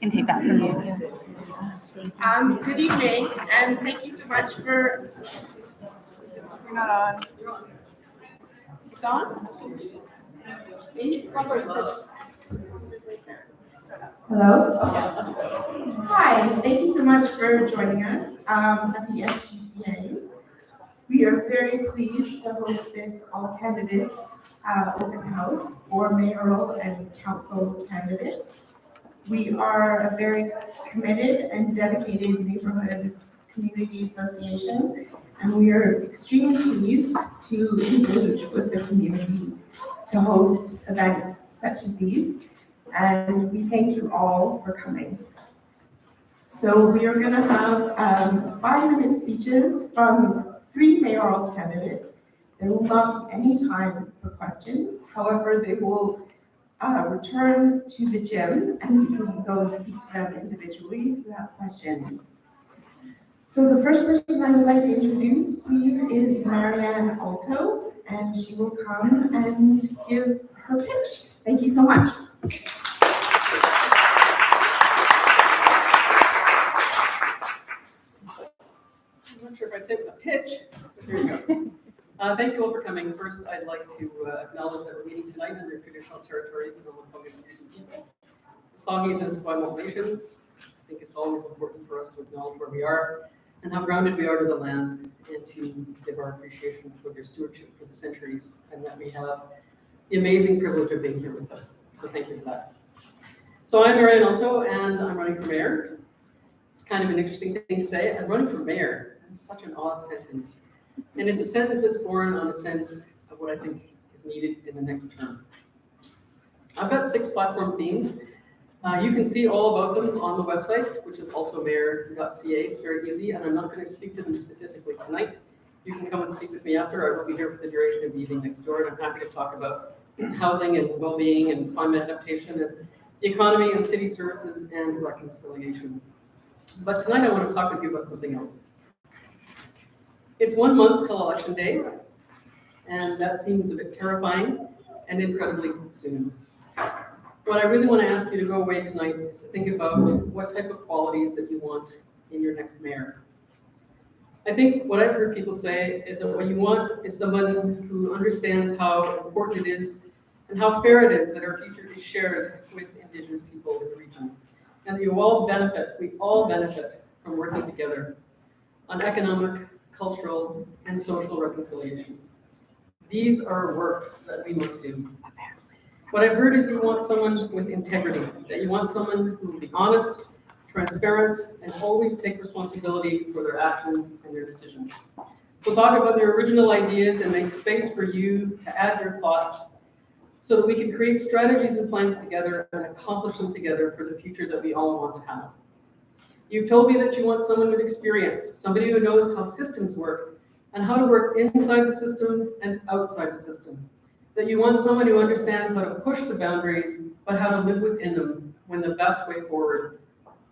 Can take that from you. Good evening, and thank you so much for. You're not on. It's on? Hello? Hi, thank you so much for joining us at the FGCA. We are very pleased to host this all candidates open house for mayoral and council candidates. We are a very committed and dedicated neighborhood community association, and we are extremely pleased to engage with the community to host events such as these, and we thank you all for coming. So we are going to have 5-minute speeches from 3 mayoral candidates. There will not be any time for questions. However, they will return to the gym and you can go and speak to them individually if you have questions. So the first person I would like to introduce, please, is Marianne Alto, and she will come and give her pitch. Thank you so much. I'm not sure if I'd say it was a pitch, but here you go. Thank you all for coming. First, I'd like to acknowledge that we're meeting tonight in their traditional territories of the Lekwungen people. The Songhees and Esquimalt nations. I think it's always important for us to acknowledge where we are and how grounded we are to the land, and to give our appreciation for their stewardship for the centuries, and that we have the amazing privilege of being here with them. So thank you for that. So I'm Marianne Alto, and I'm running for mayor. It's kind of an interesting thing to say. I'm running for mayor. It's such an odd sentence. And it's a sentence that's born on a sense of what I think is needed in the next term. I've got 6 platform themes. You can see all about them on the website, which is altomayor.ca. It's very easy, and I'm not going to speak to them specifically tonight. You can come and speak with me after. I will be here for the duration of the evening next door, and I'm happy to talk about housing and well-being and climate adaptation and the economy and city services and reconciliation. But tonight I want to talk with you about something else. It's 1 month till Election Day, and that seems a bit terrifying and incredibly soon. What I really want to ask you to go away tonight is to think about what type of qualities that you want in your next mayor. I think what I've heard people say is that what you want is someone who understands how important it is and how fair it is that our future is shared with Indigenous people in the region. And that we all benefit from working together on economic, cultural, and social reconciliation. These are works that we must do. What I've heard is that you want someone with integrity, that you want someone who will be honest, transparent, and always take responsibility for their actions and their decisions. We'll talk about their original ideas and make space for you to add your thoughts so that we can create strategies and plans together and accomplish them together for the future that we all want to have. You've told me that you want someone with experience, somebody who knows how systems work and how to work inside the system and outside the system. That you want someone who understands how to push the boundaries, but how to live within them when the best way forward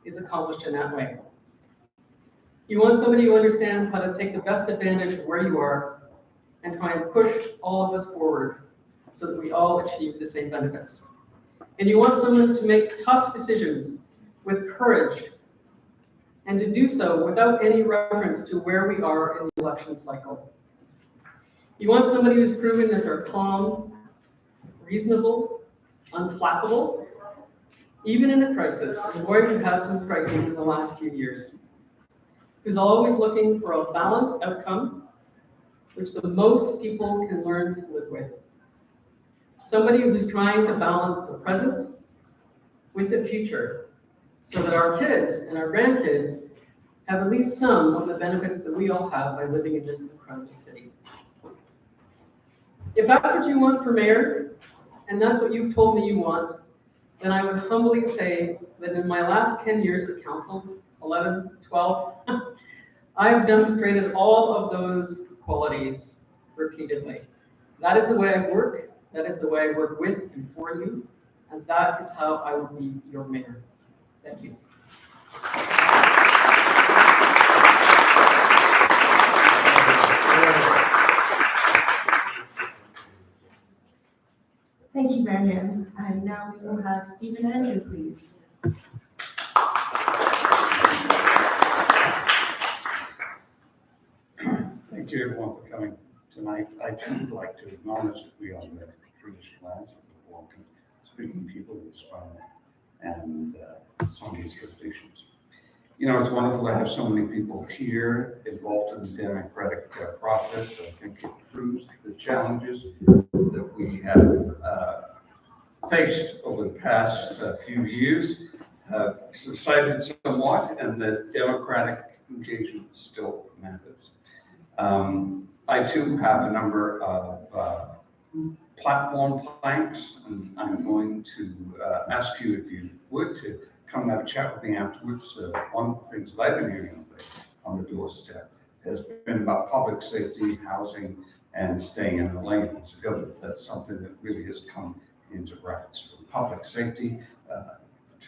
is accomplished in that way. You want somebody who understands how to take the best advantage of where you are and try and push all of us forward so that we all achieve the same benefits. And you want someone to make tough decisions with courage and to do so without any reference to where we are in the election cycle. You want somebody who's proven that they're calm, reasonable, unflappable, even in a crisis. And boy, we've had some crises in the last few years. Who's always looking for a balanced outcome, which the most people can learn to live with. Somebody who's trying to balance the present with the future, so that our kids and our grandkids have at least some of the benefits that we all have by living in this incredible city. If that's what you want for mayor, and that's what you've told me you want, then I would humbly say that in my last 10 years at council, 11, 12, I have demonstrated all of those qualities repeatedly. That is the way I work, that is the way I work with and for you, and that is how I will be your mayor. Thank you. Thank you, Marianne. And now we will have Stephen Andrew, please. coming tonight. I too would like to acknowledge that we are the traditional lands of the Walken speaking people of Australia and Songhees First Nations. You know, it's wonderful to have so many people here involved in the democratic process. I think it proves the challenges that we have faced over the past few years have subsided somewhat, and that democratic engagement still matters. I too have a number of platform planks, and I'm going to ask you if you would to come and have a chat with me afterwards. One of the things that I've been hearing on the doorstep has been about public safety, housing, and staying in the lane. So that's something that really has come into rights from public safety,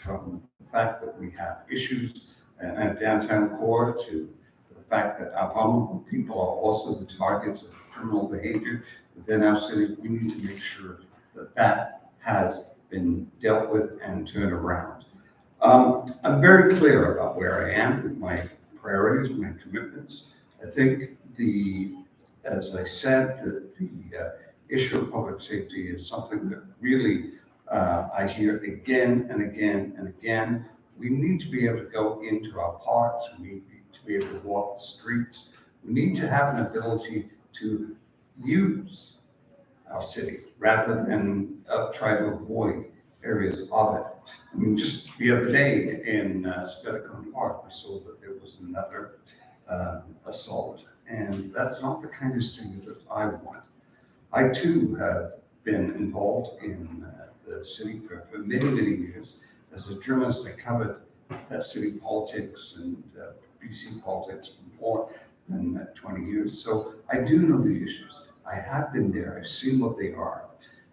from the fact that we have issues at downtown core, to the fact that our vulnerable people are also the targets of criminal behavior within our city. We need to make sure that that has been dealt with and turned around. I'm very clear about where I am with my priorities, my commitments. I think as I said, the issue of public safety is something that really I hear again and again and again. We need to be able to go into our parks. We need to be able to walk the streets. We need to have an ability to use our city rather than try to avoid areas of it. I mean, just the other day in Stedicon Park, we saw that there was another assault, and that's not the kind of city that I want. I too have been involved in the city for many, many years. As a journalist, I covered city politics and BC politics for more than 20 years. So I do know the issues. I have been there. I've seen what they are.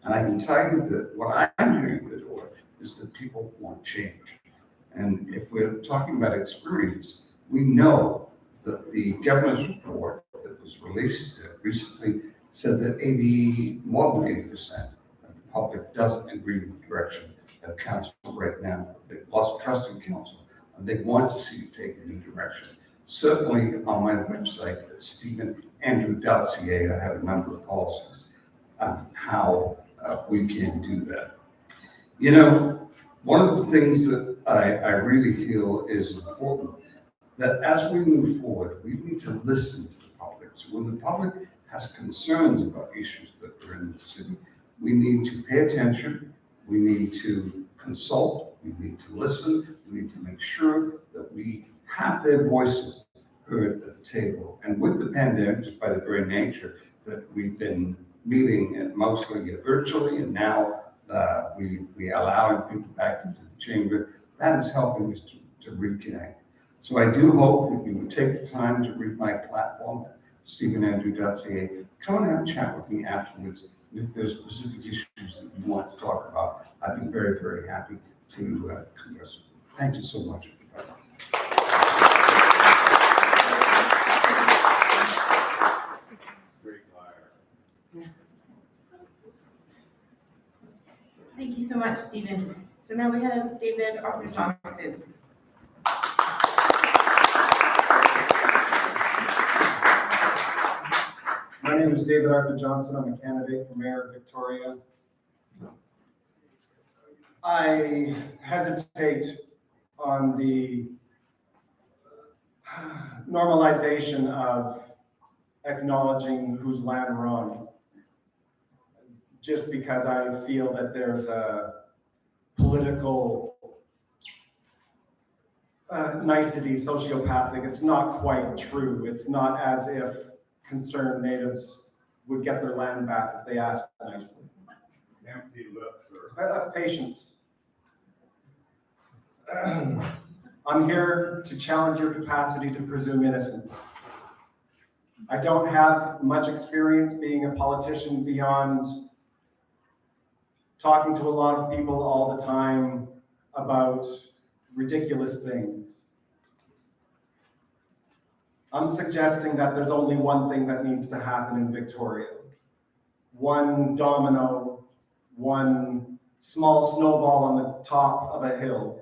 And I can tell you that what I'm hearing at the door is that people want change. And if we're talking about experience, we know that the governor's report that was released recently said that more than 80% of the public doesn't agree with the direction of council right now. They've lost trust in council, and they want to see it take a new direction. Certainly on my website at stephenandrew.ca, I have a number of policies on how we can do that. You know, one of the things that I really feel is important, that as we move forward, we need to listen to the public. So when the public has concerns about issues that are in the city, we need to pay attention, we need to consult, we need to listen, we need to make sure that we have their voices heard at the table. And with the pandemic, just by the very nature that we've been meeting mostly virtually, and now we allowing people back into the chamber, that is helping us to reconnect. So I do hope that you would take the time to read my platform, stephenandrew.ca. Come and have a chat with me afterwards. If there's specific issues that you want to talk about, I'd be very, very happy to converse with you. Thank you so much. Thank you so much, Stephen. So now we have David Arthur Johnston. My name is David Arthur Johnson. I'm a candidate for mayor of Victoria. I hesitate on the normalization of acknowledging whose land we're on, just because I feel that there's a political nicety, sociopathic. It's not quite true. It's not as if concerned natives would get their land back if they asked nicely. Empty lip, Patience. I'm here to challenge your capacity to presume innocence. I don't have much experience being a politician beyond talking to a lot of people all the time about ridiculous things. I'm suggesting that there's only one thing that needs to happen in Victoria. One domino, one small snowball on the top of a hill,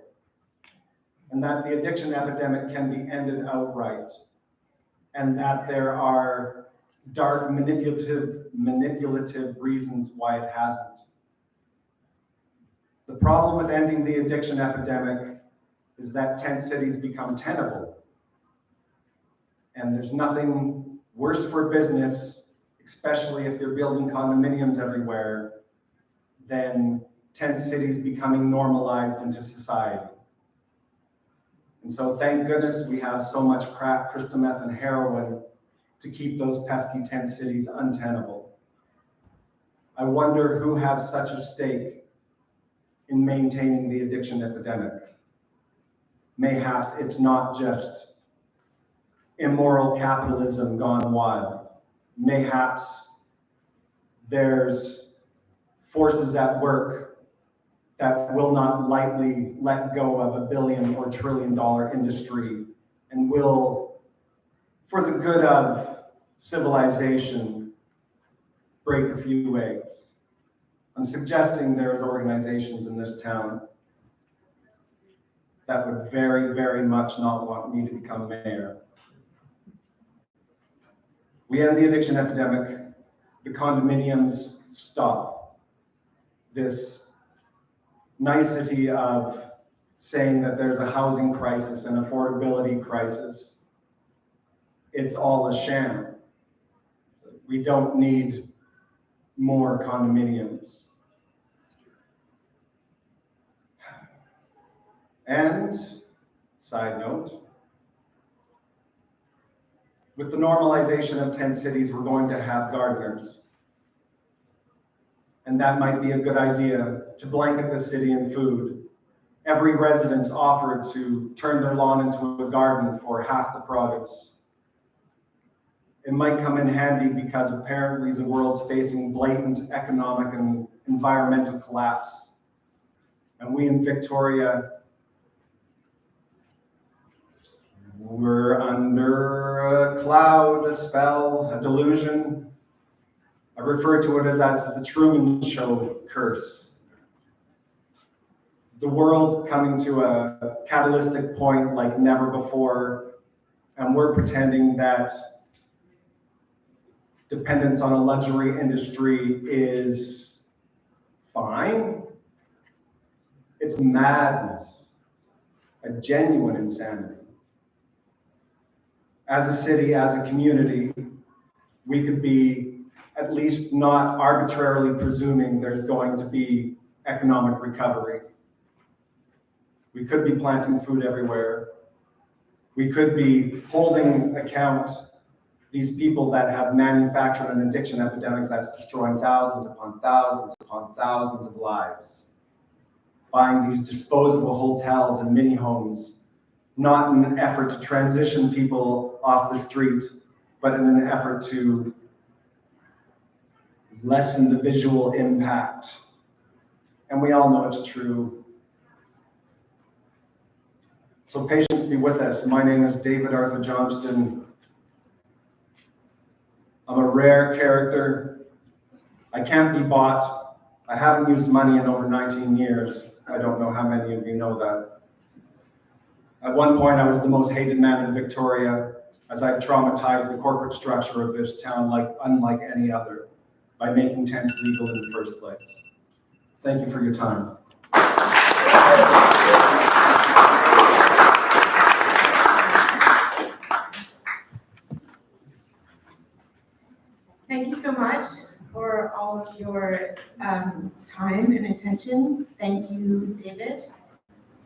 and that the addiction epidemic can be ended outright, and that there are dark, manipulative reasons why it hasn't. The problem with ending the addiction epidemic is that tent cities become tenable. And there's nothing worse for business, especially if you're building condominiums everywhere, than tent cities becoming normalized into society. And so thank goodness we have so much crack, crystal meth, and heroin to keep those pesky tent cities untenable. I wonder who has such a stake in maintaining the addiction epidemic. Mayhaps it's not just immoral capitalism gone wild. Mayhaps there's forces at work that will not lightly let go of a billion or $1 trillion industry and will, for the good of civilization, break a few eggs. I'm suggesting there's organizations in this town that would very, very much not want me to become mayor. We end the addiction epidemic, the condominiums stop. This nicety of saying that there's a housing crisis, an affordability crisis, it's all a sham. We don't need more condominiums. And, side note, with the normalization of tent cities, we're going to have gardeners. And that might be a good idea to blanket the city in food. Every resident's offered to turn their lawn into a garden for half the produce. It might come in handy because apparently the world's facing blatant economic and environmental collapse. And we in Victoria, we're under a cloud, a spell, a delusion. I refer to it as the Truman Show curse. The world's coming to a catalytic point like never before, and we're pretending that dependence on a luxury industry is fine. It's madness, a genuine insanity. As a city, as a community, we could be at least not arbitrarily presuming there's going to be economic recovery. We could be planting food everywhere. We could be holding account these people that have manufactured an addiction epidemic that's destroying thousands upon thousands upon thousands of lives, buying these disposable hotels and mini homes, not in an effort to transition people off the street, but in an effort to lessen the visual impact. And we all know it's true. So patience be with us. My name is David Arthur Johnston. I'm a rare character. I can't be bought. I haven't used money in over 19 years. I don't know how many of you know that. At one point, I was the most hated man in Victoria, as I've traumatized the corporate structure of this town unlike any other, by making tents legal in the first place. Thank you for your time. Thank you so much for all of your time and attention. Thank you, David.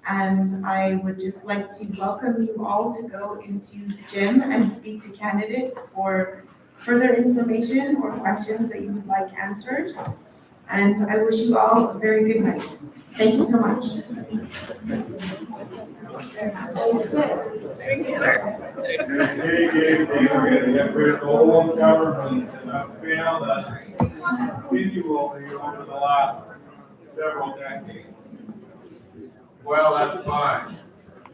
And I would just like to welcome you all to go into the gym and speak to candidates for further information or questions that you would like answered. And I wish you all a very good night. Thank you so much. Old government, and I feel that visually over the last several decades. Well, that's fine.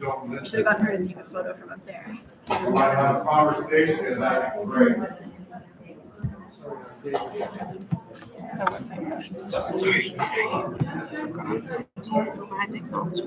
Don't miss Should it. have gotten her to take a photo from up there. We might have a conversation, that'd be great. I'm so sorry that I forgot to do the live acknowledgement.